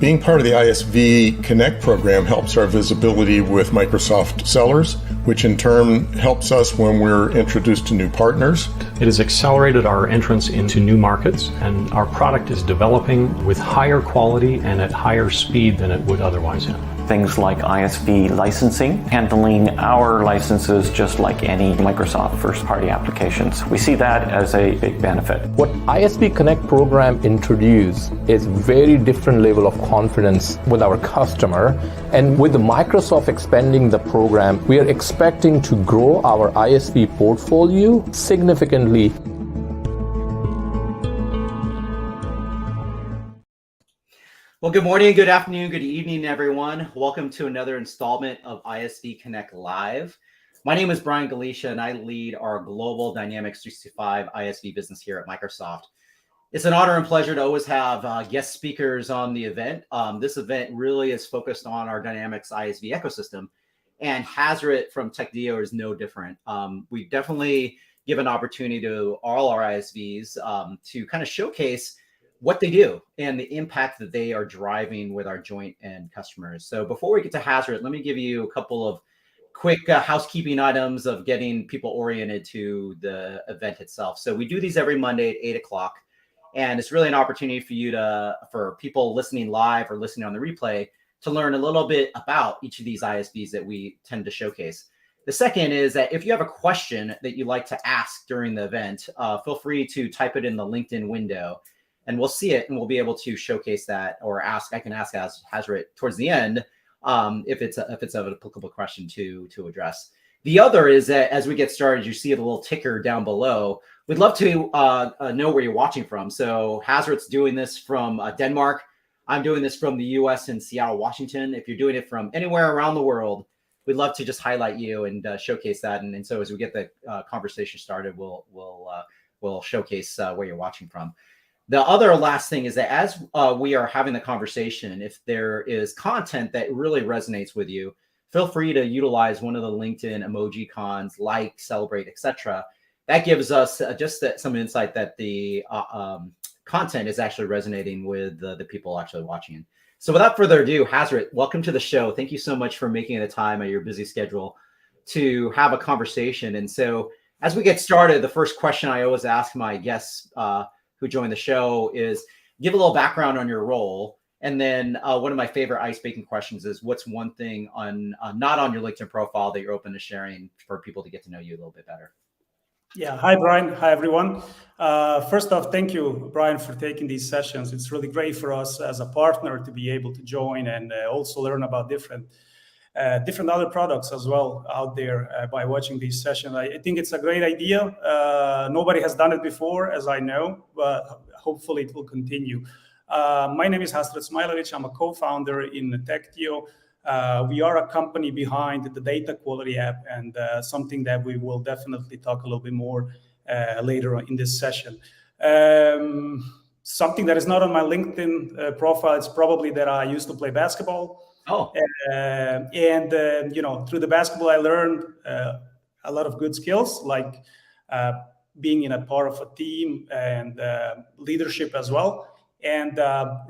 Being part of the ISV Connect program helps our visibility with Microsoft sellers, which in turn helps us when we're introduced to new partners. It has accelerated our entrance into new markets, and our product is developing with higher quality and at higher speed than it would otherwise have. Things like ISV licensing, handling our licenses just like any Microsoft first-party applications. We see that as a big benefit. What ISV Connect program introduced is very different level of confidence with our customer. And with the Microsoft expanding the program, we are expecting to grow our ISV portfolio significantly. Well, good morning, good afternoon, good evening, everyone. Welcome to another installment of ISV Connect Live. My name is Brian Galicia, and I lead our global Dynamics 365 ISV business here at Microsoft. It's an honor and pleasure to always have guest speakers on the event. This event really is focused on our Dynamics ISV ecosystem, and Hasret from Techdio is no different. We definitely give an opportunity to all our ISVs to kind of showcase what they do and the impact that they are driving with our joint end customers. So before we get to Hasret, let me give you a couple of quick housekeeping items of getting people oriented to the event itself. So we do these every Monday at 8 o'clock, and it's really an opportunity for people listening live or listening on the replay to learn a little bit about each of these ISVs that we tend to showcase. The second is that if you have a question that you'd like to ask during the event, feel free to type it in the LinkedIn window, and we'll see it and we'll be able to showcase that or I can ask Hasret towards the end if it's an applicable question to address. The other is that as we get started, you see the little ticker down below. We'd love to know where you're watching from. So Hasret's doing this from Denmark. I'm doing this from the US in Seattle, Washington. If you're doing it from anywhere around the world, we'd love to just highlight you and showcase that. And so as we get the conversation started, we'll showcase where you're watching from. The other last thing is that as we are having the conversation, if there is content that really resonates with you, feel free to utilize one of the LinkedIn emoji cons, like, celebrate, etc. That gives us some insight that the content is actually resonating with the people actually watching. So without further ado, Hasret, welcome to the show. Thank you so much for making the time out of your busy schedule to have a conversation. And so as we get started, the first question I always ask my guests who join the show is give a little background on your role. And then one of my favorite ice-breaking questions is what's one thing not on your LinkedIn profile that you're open to sharing for people to get to know you a little bit better? Yeah. Hi, Brian. Hi, everyone. First off, thank you, Brian, for taking these sessions. It's really great for us as a partner to be able to join and also learn about different other products as well out there by watching these sessions. I think it's a great idea. Nobody has done it before, as I know, but hopefully it will continue. My name is Hasret Smajlovic. I'm a co-founder in Techdio. We are a company behind the data quality app, and something that we will definitely talk a little bit more later on in this session. Something that is not on my LinkedIn profile is probably that I used to play basketball. Oh. Through the basketball, I learned a lot of good skills, like being in a part of a team and leadership as well, and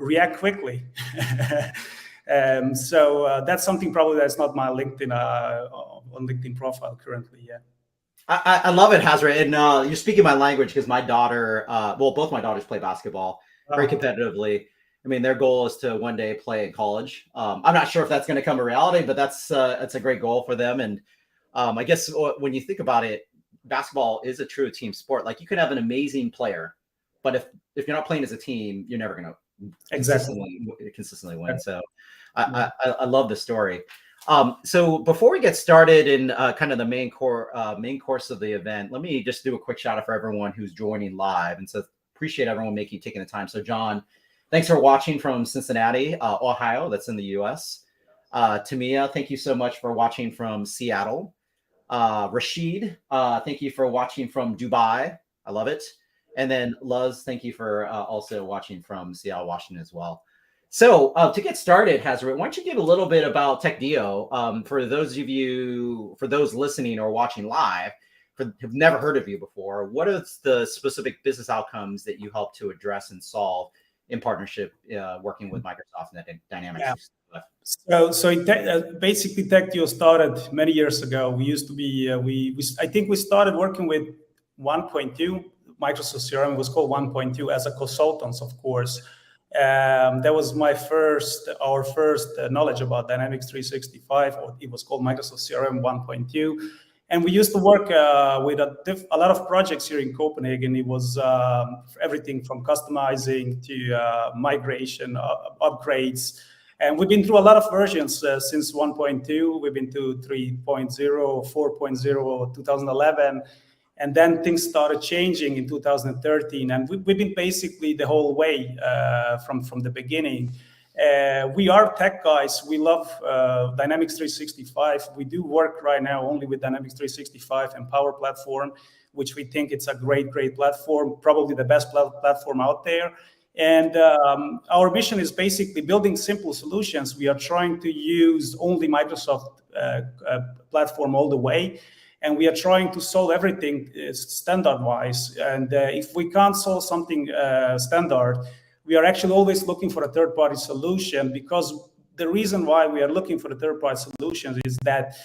react quickly. So that's something probably that's not my LinkedIn on LinkedIn profile currently. Yeah. I love it, Hasret. And you're speaking my language because my daughter, both my daughters play basketball very competitively. I mean, their goal is to one day play in college. I'm not sure if that's going to come to reality, but that's a great goal for them. And I guess when you think about it, basketball is a true team sport. Like you can have an amazing player, but if you're not playing as a team, you're never going to consistently win. So I love the story. So before we get started in kind of the main course of the event, let me just do a quick shout out for everyone who's joining live. And so appreciate everyone taking the time. So John, thanks for watching from Cincinnati, Ohio. That's in the U.S. Tamia, thank you so much for watching from Seattle. Rashid, thank you for watching from Dubai. I love it. And then Luz, thank you for also watching from Seattle, Washington as well. So to get started, Hasret, why don't you give a little bit about Techdio for those listening or watching live who've never heard of you before? What are the specific business outcomes that you help to address and solve in partnership working with Microsoft and Dynamics. Yeah. Basically, Techdio started many years ago. We used to be, I think we started working with 1.2. Microsoft CRM was called 1.2 as a consultants, of course. That was our first knowledge about Dynamics 365, or it was called Microsoft CRM 1.2. And we used to work with a lot of projects here in Copenhagen. It was everything from customizing to migration, upgrades. And we've been through a lot of versions since 1.2. We've been to 3.0, 4.0, 2011. And then things started changing in 2013. And we've been basically the whole way from the beginning. We are tech guys. We love Dynamics 365. We do work right now only with Dynamics 365 and Power Platform, which we think it's a great platform, probably the best platform out there. And our mission is basically building simple solutions. We are trying to use only Microsoft platform all the way. And we are trying to solve everything standard-wise. And if we can't solve something standard, we are actually always looking for a third-party solution, because the reason why we are looking for the third-party solutions is that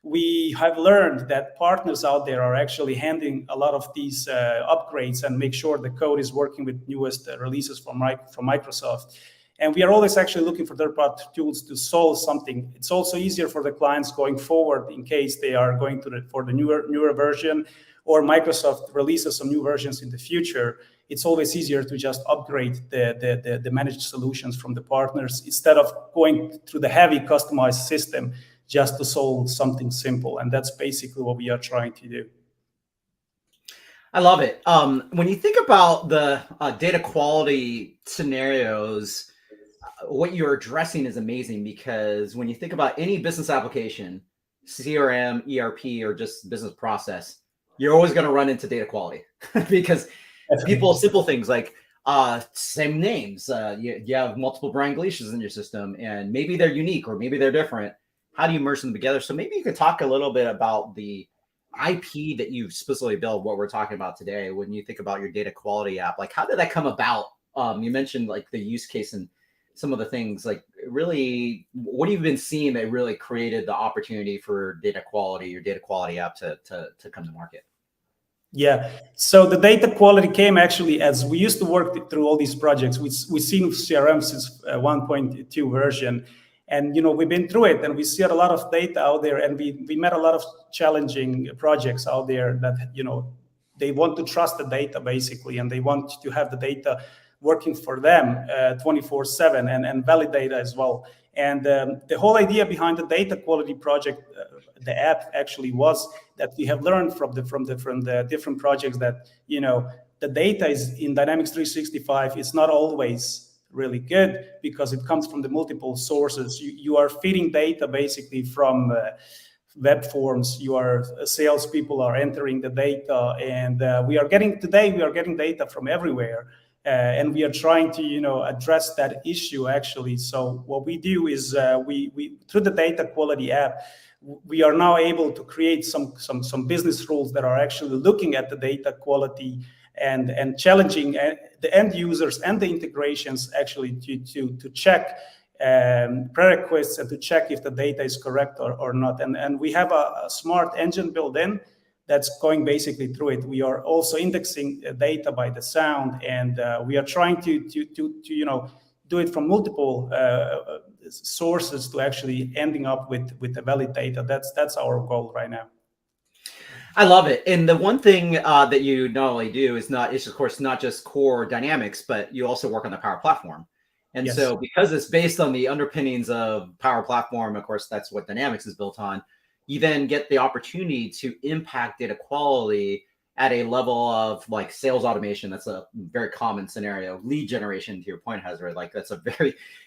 we have learned that partners out there are actually handling a lot of these upgrades and make sure the code is working with newest releases from Microsoft. And we are always actually looking for third-party tools to solve something. It's also easier for the clients going forward in case they are going for the newer version, or Microsoft releases some new versions in the future. It's always easier to just upgrade the managed solutions from the partners instead of going through the heavy customized system just to solve something simple. And that's basically what we are trying to do. I love it. When you think about the data quality scenarios, what you're addressing is amazing, because when you think about any business application, CRM, ERP, or just business process, you're always going to run into data quality because simple things like same names. You have multiple Brian Galicias in your system, and maybe they're unique or maybe they're different. How do you merge them together? So maybe you could talk a little bit about the IP that you've specifically built, what we're talking about today. When you think about your data quality app, like how did that come about? You mentioned like the use case and some of the things, like really, what have you been seeing that really created the opportunity for your data quality app to come to market? Yeah, so the data quality came actually as we used to work through all these projects. We've seen CRM since 1.2 version, and we've been through it, and we see a lot of data out there, and we met a lot of challenging projects out there that they want to trust the data basically, and they want to have the data working for them 24/7 and valid data as well. And the whole idea behind the data quality project, the app actually was that we have learned from the different projects that the data is in Dynamics 365 is not always really good because it comes from the multiple sources. You are feeding data basically from web forms. Salespeople are entering the data, and we are getting data from everywhere. And we are trying to, address that issue actually. So what we do is we through the data quality app, we are now able to create some business rules that are actually looking at the data quality and challenging the end users and the integrations actually to check prerequisites and to check if the data is correct or not. And we have a smart engine built in that's going basically through it. We are also indexing data by the sound, and we are trying to do it from multiple sources to actually ending up with the valid data. That's our goal right now. I love it. And the one thing that you not only do is of course not just core Dynamics, but you also work on the Power Platform. And yes. So because it's based on the underpinnings of Power Platform, of course, that's what Dynamics is built on. You then get the opportunity to impact data quality at a level of like sales automation. That's a very common scenario. Lead generation, to your point, Hasret, like that's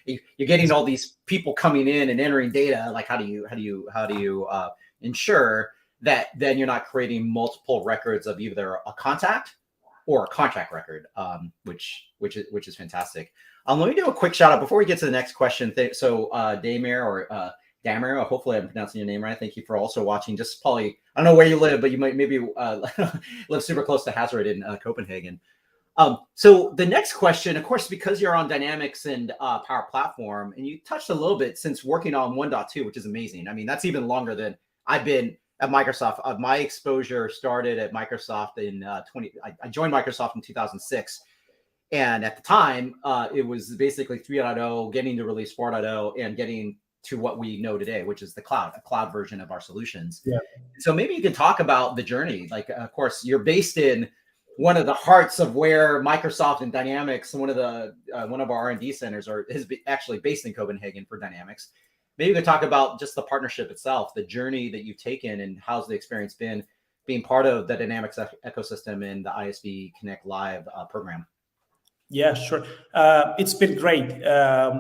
you're getting all these people coming in and entering data. Like how do you ensure that then you're not creating multiple records of either a contact or a contract record, which is fantastic. Let me do a quick shout out before we get to the next question. So Damir, hopefully I'm pronouncing your name right. Thank you for also watching. Just probably, I don't know where you live, but you might maybe live super close to Hasret in Copenhagen. So the next question, of course, because you're on Dynamics and Power Platform, and you touched a little bit since working on 1.2, which is amazing. I mean, that's even longer than I've been at Microsoft. My exposure started at Microsoft in I joined Microsoft in 2006. And at the time, it was basically 3.0, getting to release 4.0, and getting to what we know today, which is the cloud, a cloud version of our solutions. Yeah. So maybe you can talk about the journey. Like, of course, you're based in one of the hearts of where Microsoft and Dynamics, one of our R&D centers is actually based in Copenhagen for Dynamics. Maybe you could talk about just the partnership itself, the journey that you've taken, and how's the experience been being part of the Dynamics ecosystem and the ISV Connect Live program. Yeah, sure. It's been great.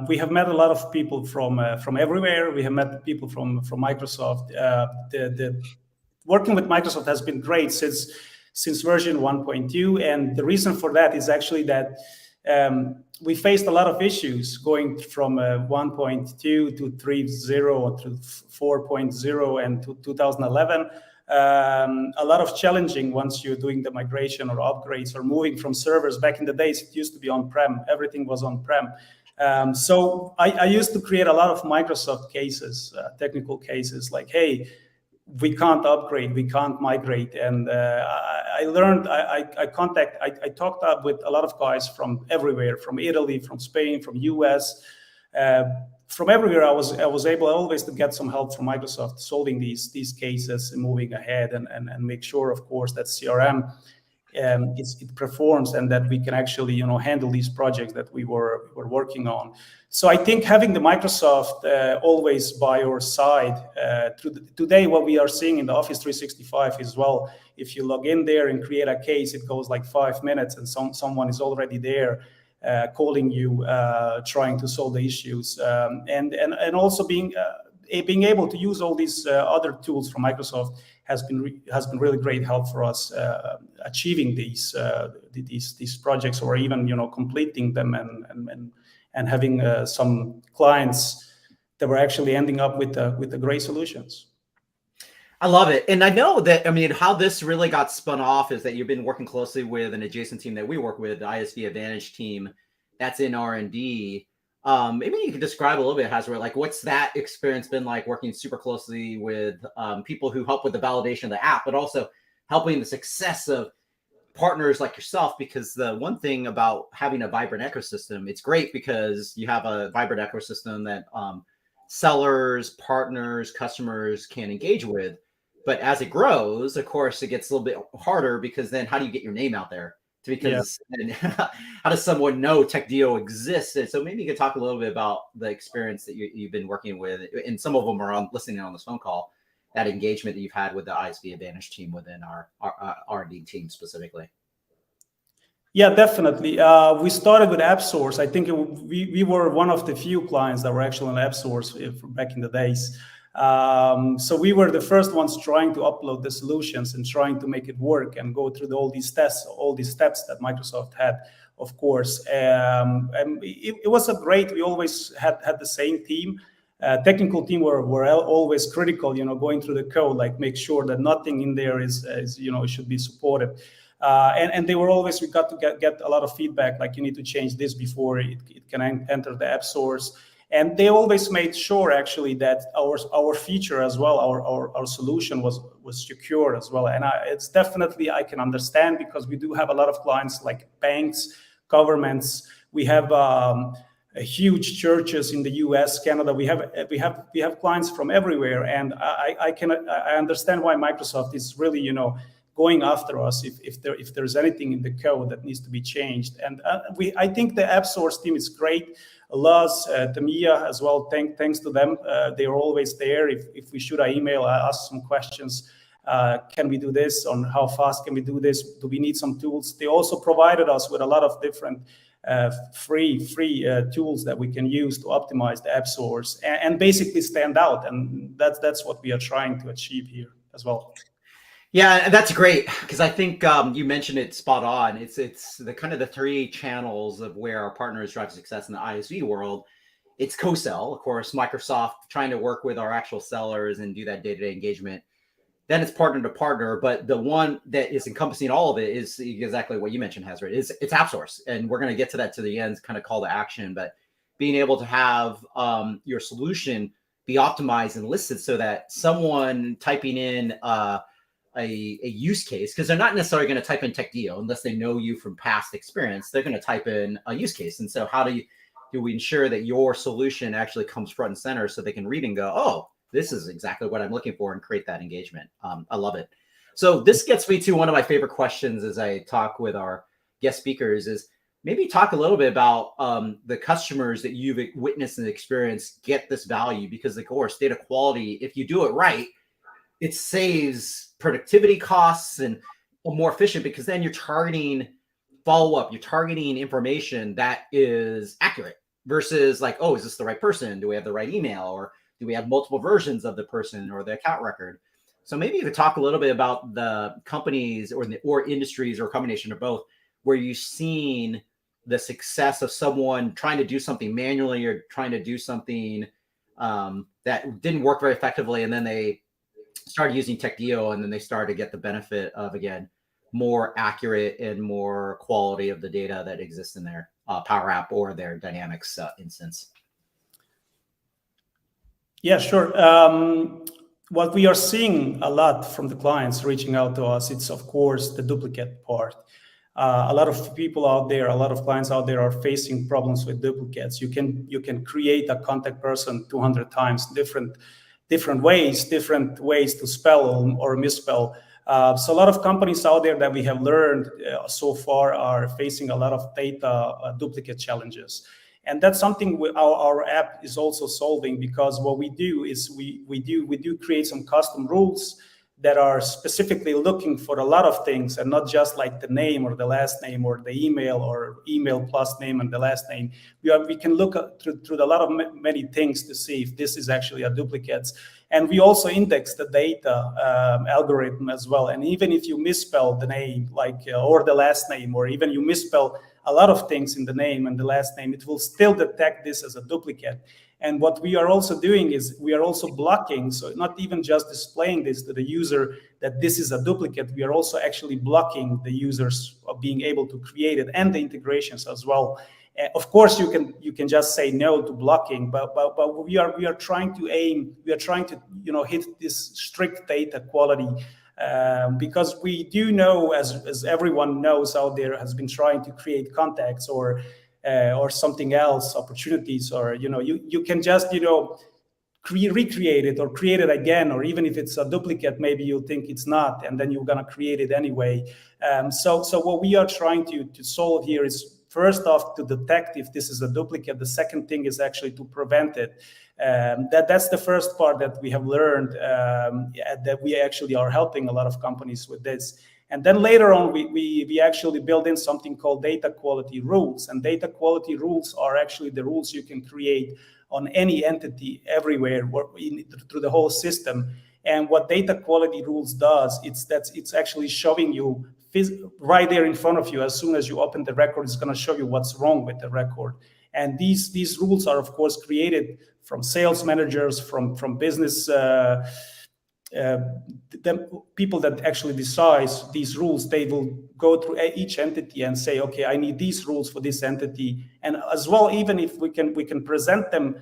We have met a lot of people from everywhere. We have met people from Microsoft. The working with Microsoft has been great since version 1.2, and the reason for that is actually that we faced a lot of issues going from 1.2 to 3.0 to 4.0 and to 2011. A lot of challenging once you're doing the migration or upgrades or moving from servers. Back in the days, it used to be on-prem. Everything was on-prem. So I used to create a lot of Microsoft cases, technical cases, like, hey, we can't upgrade, we can't migrate. And I learned, I talked up with a lot of guys from everywhere, from Italy, from Spain, from US, from everywhere. I was able always to get some help from Microsoft solving these cases and moving ahead and make sure, of course, that CRM it performs and that we can actually handle these projects that we were working on. So I think having the Microsoft always by your side today, what we are seeing in the Office 365 is, well, if you log in there and create a case, it goes like 5 minutes and someone is already there calling you, trying to solve the issues, and also being able to use all these other tools from Microsoft has been really great help for us achieving these projects, or even completing them and having some clients that were actually ending up with the great solutions. I love it. And I know that, I mean, how this really got spun off is that you've been working closely with an adjacent team that we work with, the ISV Advantage team that's in R&D. Maybe you could describe a little bit, Hasret, like what's that experience been like, working super closely with people who help with the validation of the app, but also helping the success of partners like yourself? Because the one thing about having a vibrant ecosystem, it's great because you have a vibrant ecosystem that sellers, partners, customers can engage with. But as it grows, of course, it gets a little bit harder, because then how do you get your name out there? Because and how does someone know Techdio exists? And so maybe you could talk a little bit about the experience that you've been working with, and some of them are listening on this phone call, that engagement that you've had with the ISV Advantage team within our R&D team specifically. Yeah, definitely. We started with AppSource. I think we were one of the few clients that were actually on AppSource back in the days. So we were the first ones trying to upload the solutions and trying to make it work and go through all these tests, all these steps that Microsoft had, of course. And it was a great, we always had the same team. Technical team were always critical, going through the code, like make sure that nothing in there is should be supported. And they were always, we got to get a lot of feedback, like you need to change this before it can enter the AppSource. And they always made sure actually that our feature as well, our solution was secure as well. And it's definitely, I can understand, because we do have a lot of clients like banks, governments. We have huge churches in the U.S., Canada. We have clients from everywhere, and I understand why Microsoft is really going after us if there's anything in the code that needs to be changed. And I think the AppSource team is great. Luz, Tamia as well, thanks to them. They are always there. If we shoot an email, I ask some questions. Can we do this? On how fast can we do this? Do we need some tools? They also provided us with a lot of different free tools that we can use to optimize the AppSource and basically stand out. And that's what we are trying to achieve here as well. Yeah, that's great, because I think you mentioned it spot on. It's the kind of the three channels of where our partners drive success in the ISV world. It's co-sell, of course, Microsoft trying to work with our actual sellers and do that day-to-day engagement. then it's partner to partner. But the one that is encompassing all of it is exactly what you mentioned, Hasret. It's outsourced, and we're going to get to that to the end, kind of call to action. But being able to have your solution be optimized and listed so that someone typing in a use case, because they're not necessarily going to type in Techdio unless they know you from past experience. They're going to type in a use case. And so how do we ensure that your solution actually comes front and center so they can read and go, oh, this is exactly what I'm looking for, and create that engagement. I love it. So this gets me to one of my favorite questions as I talk with our guest speakers is maybe talk a little bit about the customers that you've witnessed and experienced get this value, because of course, data quality, if you do it right, it saves productivity costs and more efficient, because then you're targeting follow-up, you're targeting information that is accurate versus like, oh, is this the right person? Do we have the right email? Or do we have multiple versions of the person or the account record? So maybe you could talk a little bit about the companies or industries or a combination of both, where you've seen the success of someone trying to do something manually or trying to do something that didn't work very effectively, and then they started using Techdio, and then they started to get the benefit of, again, more accurate and more quality of the data that exists in their Power App or their Dynamics instance. Yeah, sure. What we are seeing a lot from the clients reaching out to us, it's of course the duplicate part. A lot of people out there, a lot of clients out there are facing problems with duplicates. You can create a contact person 200 times, different ways to spell or misspell. So a lot of companies out there that we have learned so far are facing a lot of data duplicate challenges. And that's something our app is also solving, because what we do is we do create some custom rules that are specifically looking for a lot of things, and not just like the name or the last name or the email or email plus name and the last name. We can look through a lot of many things to see if this is actually a duplicate. And we also index the data algorithm as well. And even if you misspell the name, or the last name, or even you misspell a lot of things in the name and the last name, it will still detect this as a duplicate. And what we are also doing is we are also blocking, so not even just displaying this to the user that this is a duplicate, we are also actually blocking the users of being able to create it, and the integrations as well. Of course, you can just say no to blocking, but we are trying to hit this strict data quality, because we do know, as everyone knows out there, has been trying to create contacts or something else, opportunities, or you can just recreate it or create it again, or even if it's a duplicate, maybe you think it's not, and then you're gonna create it anyway. So what we are trying to solve here is, first off, to detect if this is a duplicate. The second thing is actually to prevent it. That's the first part that we have learned, that we actually are helping a lot of companies with this. And then later on, we actually build in something called data quality rules. And data quality rules are actually the rules you can create on any entity everywhere through the whole system. And what data quality rules does, it's actually showing you right there in front of you. As soon as you open the record, it's going to show you what's wrong with the record. And these rules are, of course, created from sales managers, from business the people that actually decide these rules. They will go through each entity and say, okay, I need these rules for this entity. And as well, even if we can present them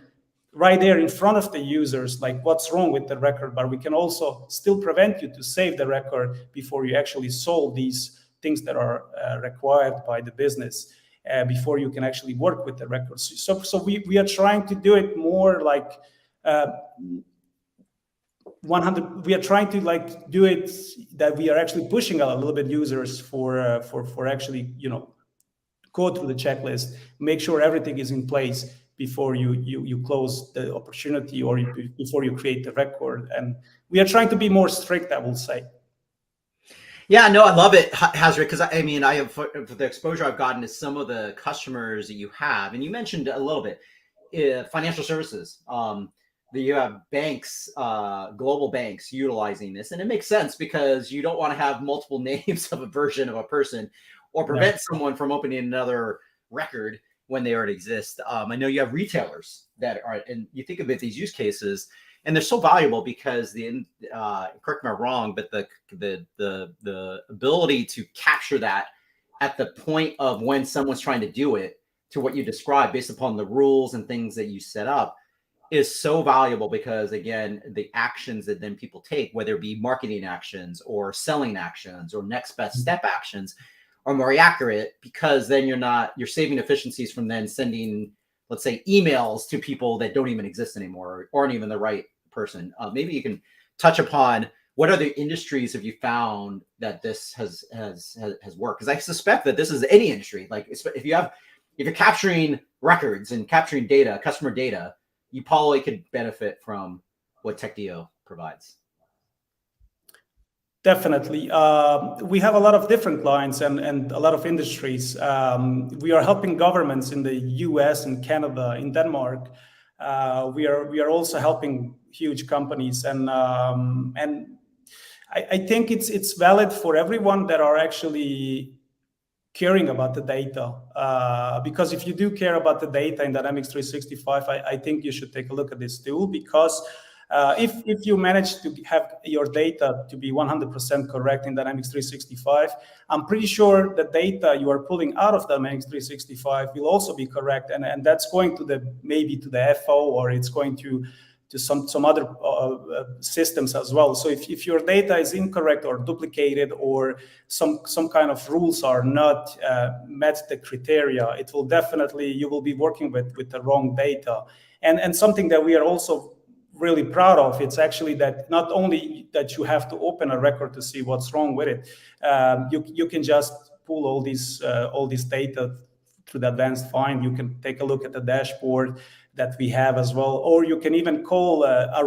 right there in front of the users, like what's wrong with the record, but we can also still prevent you to save the record before you actually solve these things that are required by the business, before you can actually work with the records. So we are trying to do it more like 100. We are trying to do it that we are actually pushing a little bit users for actually go through the checklist, make sure everything is in place before you close the opportunity or before you create the record. And we are trying to be more strict, I will say. Yeah, no, I love it, Hasret, because I mean, I have, for the exposure I've gotten to some of the customers that you have, and you mentioned a little bit, financial services, you have banks, global banks utilizing this, and it makes sense because you don't want to have multiple names of a version of a person or prevent someone from opening another record when they already exist. I know you have retailers that are, and you think about these use cases, and they're so valuable because correct me if I'm wrong, but the ability to capture that at the point of when someone's trying to do it, to what you described based upon the rules and things that you set up, is so valuable, because again, the actions that then people take, whether it be marketing actions or selling actions or next best step actions, are more accurate, because then you're saving efficiencies from then sending, let's say, emails to people that don't even exist anymore or aren't even the right person. Maybe you can touch upon what other industries have you found that this has worked? Because I suspect that this is any industry. Like if you're capturing records and capturing data, customer data, you probably could benefit from what Techdio provides. Definitely. We have a lot of different clients and a lot of industries. We are helping governments in the US and Canada, in Denmark. We are also helping huge companies, and I think it's valid for everyone that are actually caring about the data. Because if you do care about the data in Dynamics 365, I think you should take a look at this tool, because if you manage to have your data to be 100% correct in Dynamics 365, I'm pretty sure the data you are pulling out of Dynamics 365 will also be correct, and that's going to maybe to the FO, or it's going to some other systems as well. So if your data is incorrect or duplicated, or some kind of rules are not met the criteria, it will definitely, you will be working with the wrong data. And something that we are also really proud of, it's actually that not only that you have to open a record to see what's wrong with it, you can just pull all this data through the advanced find. You can take a look at the dashboard that we have as well, or you can even call a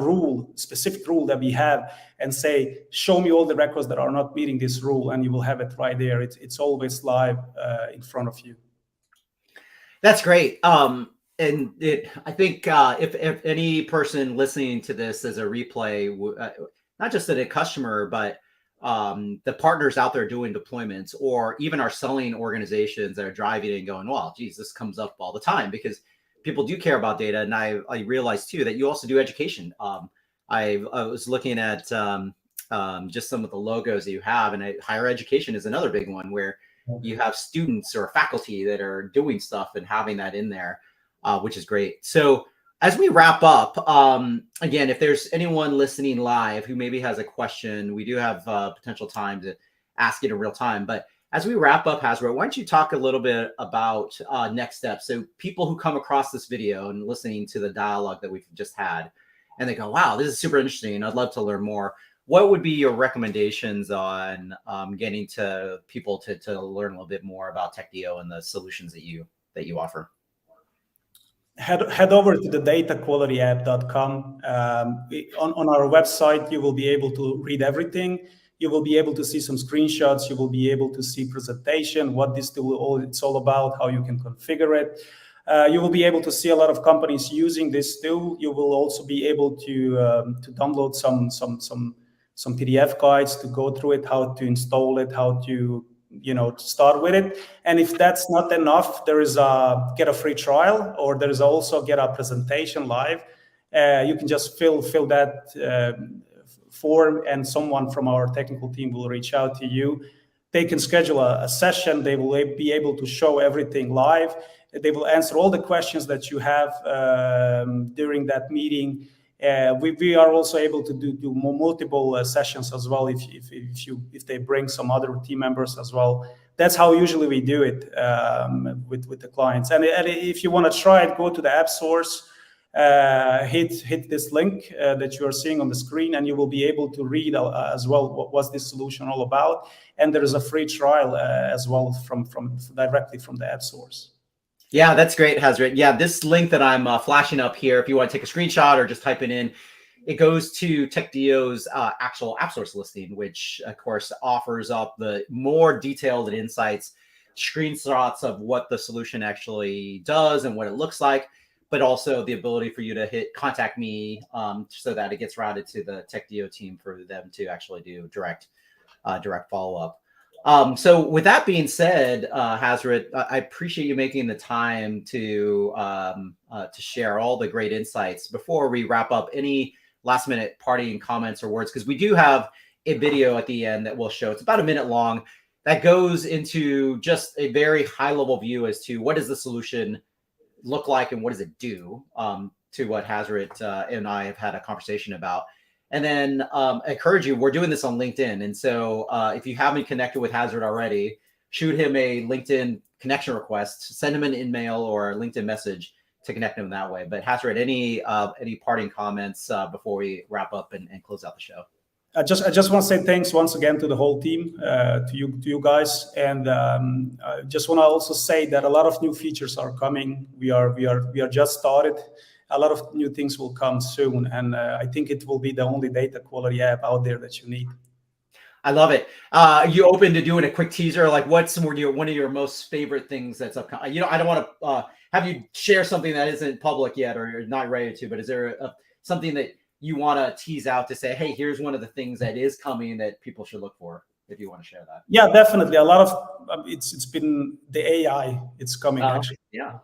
specific rule that we have and say, show me all the records that are not meeting this rule, and you will have it right there. It's always live in front of you. That's great. I think if any person listening to this as a replay, not just at a customer, but the partners out there doing deployments, or even our selling organizations that are driving and going, well, geez, this comes up all the time, because people do care about data. And I realized too that you also do education. I was looking at just some of the logos that you have, and higher education is another big one, where you have students or faculty that are doing stuff and having that in there, which is great. So as we wrap up, again, if there's anyone listening live who maybe has a question, we do have potential time to ask it in real time. But as we wrap up, Hasret, why don't you talk a little bit about next steps? So people who come across this video and listening to the dialogue that we've just had, and they go, wow, this is super interesting, I'd love to learn more. What would be your recommendations on getting to people to learn a little bit more about Techdio and the solutions that you offer? Head over to the dataqualityapp.com. On our website, you will be able to read everything. You will be able to see some screenshots. You will be able to see presentation, what this tool it's all about, how you can configure it. You will be able to see a lot of companies using this tool. You will also be able to download some PDF guides to go through it, how to install it, how to start with it. And if that's not enough, there is get a free trial, or there is also get a presentation live. You can just fill that form, and someone from our technical team will reach out to you. They can schedule a session. They will be able to show everything live. They will answer all the questions that you have during that meeting. We are also able to do multiple sessions as well if they bring some other team members as well. That's how usually we do it with the clients. And if you want to try it, go to the app source, hit this link that you are seeing on the screen, and you will be able to read as well what's this solution all about. And there is a free trial as well from directly from the app source. Yeah, that's great, Hasret. Yeah, this link that I'm flashing up here, if you want to take a screenshot or just type it in, it goes to Techdio's actual app source listing, which of course offers up the more detailed insights, screenshots of what the solution actually does and what it looks like, but also the ability for you to hit contact me so that it gets routed to the Techdio team for them to actually do direct follow-up. So with that being said, Hasret, I appreciate you making the time to share all the great insights. Before we wrap up, any last minute parting comments or words, because we do have a video at the end that we'll show. It's about a minute long that goes into just a very high level view as to what does the solution look like and what does it do, to what Hasret and I have had a conversation about. And then I encourage you, we're doing this on LinkedIn. And so if you haven't connected with Hasret already, shoot him a LinkedIn connection request, send him an email or a LinkedIn message to connect him that way. But Hasret, any parting comments before we wrap up and close out the show? I just want to say thanks once again to the whole team, to you guys, and I just want to also say that a lot of new features are coming. We are just started. A lot of new things will come soon, and I think it will be the only data quality app out there that you need. I love it. You open to doing a quick teaser? Like, what's one of your most favorite things that's upcoming? You know, I don't want to have you share something that isn't public yet or you're not ready to, but is there something that you want to tease out to say, hey, here's one of the things that is coming that people should look for, if you want to share that? Yeah, definitely. A lot of it's been the AI. It's coming actually. Yeah.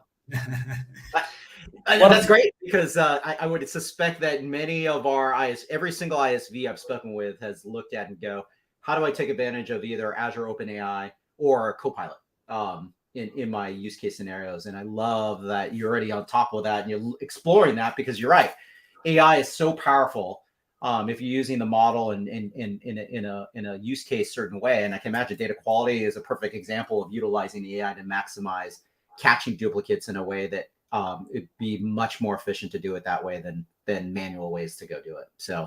That's great, because I would suspect that many of our every single ISV I've spoken with has looked at and go, how do I take advantage of either Azure OpenAI or Copilot in my use case scenarios? And I love that you're already on top of that and you're exploring that, because you're right. AI is so powerful if you're using the model in a use case certain way. And I can imagine data quality is a perfect example of utilizing the AI to maximize catching duplicates in a way that it'd be much more efficient to do it that way than manual ways to go do it. So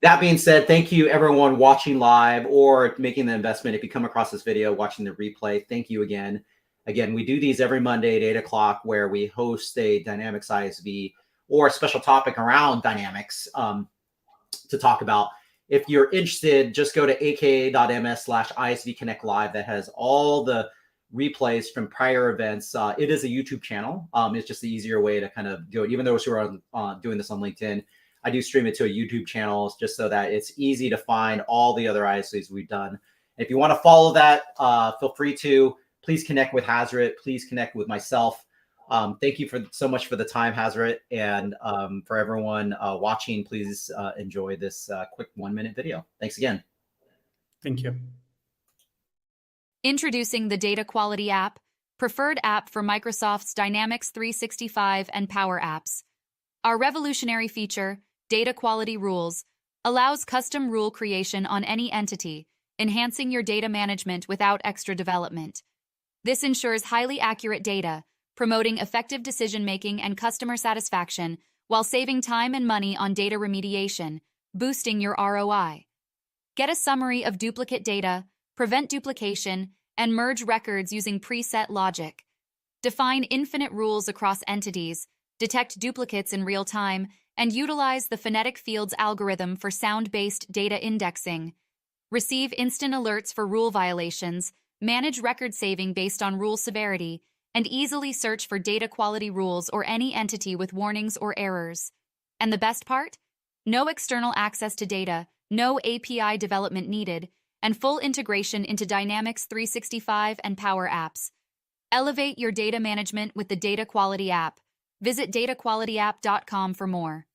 that being said, thank you everyone watching live or making the investment. If you come across this video, watching the replay, thank you again. Again, we do these every Monday at 8 o'clock, where we host a Dynamics ISV or a special topic around Dynamics to talk about. If you're interested, just go to aka.ms/ISV Connect Live. That has all the replays from prior events. It is a YouTube channel. It's just the easier way to kind of do it. Even those who are doing this on LinkedIn, I do stream it to a YouTube channel just so that it's easy to find all the other ISVs we've done. If you want to follow that, feel free to. Please connect with Hasret. Please connect with myself. Thank you so much for the time, Hasret. And for everyone watching, please enjoy this quick 1-minute video. Thanks again. Thank you. Introducing the Data Quality app, preferred app for Microsoft's Dynamics 365 and Power Apps. Our revolutionary feature, Data Quality Rules, allows custom rule creation on any entity, enhancing your data management without extra development. This ensures highly accurate data, promoting effective decision-making and customer satisfaction while saving time and money on data remediation, boosting your ROI. Get a summary of duplicate data, prevent duplication, and merge records using preset logic. Define infinite rules across entities, detect duplicates in real time, and utilize the phonetic fields algorithm for sound-based data indexing. Receive instant alerts for rule violations, manage record saving based on rule severity, and easily search for data quality rules or any entity with warnings or errors. And the best part? No external access to data, no API development needed, and full integration into Dynamics 365 and Power Apps. Elevate your data management with the Data Quality app. Visit dataqualityapp.com for more.